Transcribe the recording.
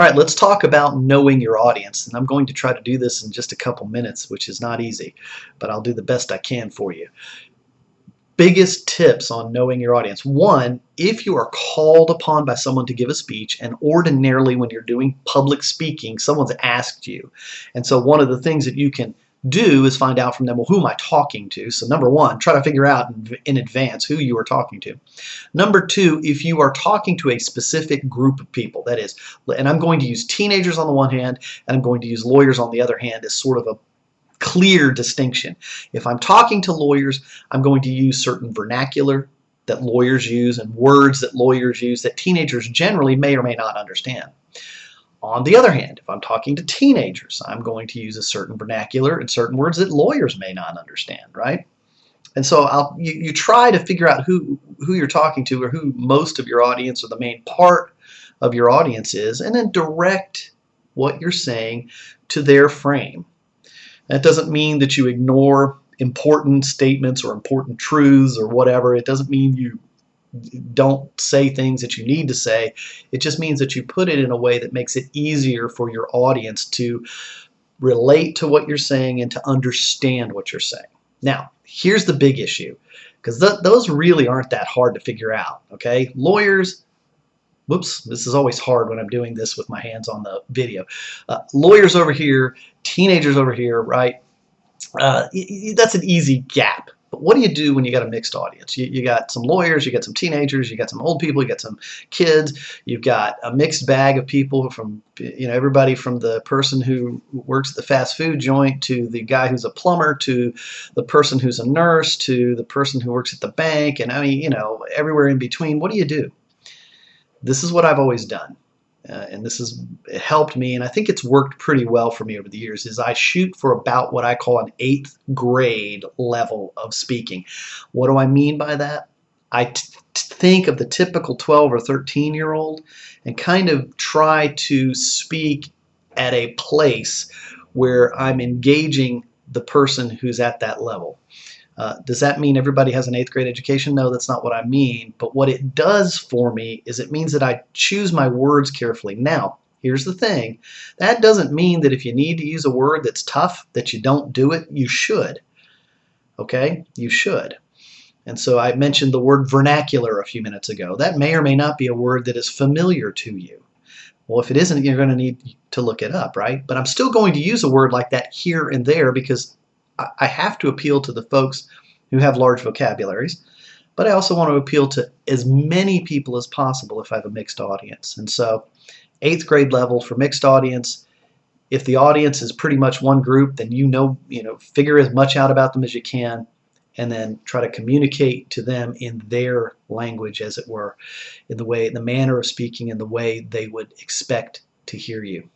All right, let's talk about knowing your audience. And I'm going to try to do this in just a couple minutes, which is not easy, but I'll do the best I can for you. Biggest tips on knowing your audience. One, if you are called upon by someone to give a speech, and ordinarily when you're doing public speaking, someone's asked you. And so one of the things that you can do is find out from them, well, who am I talking to? So number one, try to figure out in advance who you are talking to. Number two, if you are talking to a specific group of people, that is, and I'm going to use teenagers on the one hand, and I'm going to use lawyers on the other hand as sort of a clear distinction. If I'm talking to lawyers, I'm going to use certain vernacular that lawyers use and words that lawyers use that teenagers generally may or may not understand. On the other hand, if I'm talking to teenagers, I'm going to use a certain vernacular and certain words that lawyers may not understand, right? And so you try to figure out who you're talking to or who most of your audience or the main part of your audience is, and then direct what you're saying to their frame. That doesn't mean that you ignore important statements or important truths or whatever. It doesn't mean you don't say things that you need to say. It just means that you put it in a way that makes it easier for your audience to relate to what you're saying and to understand what you're saying. Now, here's the big issue, because those really aren't that hard to figure out, okay? Lawyers, whoops, this is always hard when I'm doing this with my hands on the video. Lawyers over here, teenagers over here, right? That's an easy gap. But what do you do when you got a mixed audience? You got some lawyers, you got some teenagers, you got some old people, you got some kids, you've got a mixed bag of people from, everybody from the person who works at the fast food joint to the guy who's a plumber to the person who's a nurse to the person who works at the bank, and I mean, everywhere in between. What do you do? This is what I've always done. And this has helped me, and I think it's worked pretty well for me over the years, is I shoot for about what I call an 8th grade level of speaking. What do I mean by that? I think of the typical 12 or 13-year-old and kind of try to speak at a place where I'm engaging the person who's at that level. Does that mean everybody has an 8th grade education? No, that's not what I mean. But what it does for me is it means that I choose my words carefully. Now, here's the thing. That doesn't mean that if you need to use a word that's tough, that you don't do it. You should. Okay? You should. And so I mentioned the word vernacular a few minutes ago. That may or may not be a word that is familiar to you. Well, if it isn't, you're going to need to look it up, right? But I'm still going to use a word like that here and there because I have to appeal to the folks who have large vocabularies, but I also want to appeal to as many people as possible if I have a mixed audience. And so 8th grade level for mixed audience, if the audience is pretty much one group, then figure as much out about them as you can and then try to communicate to them in their language, as it were, in the manner of speaking and the way they would expect to hear you.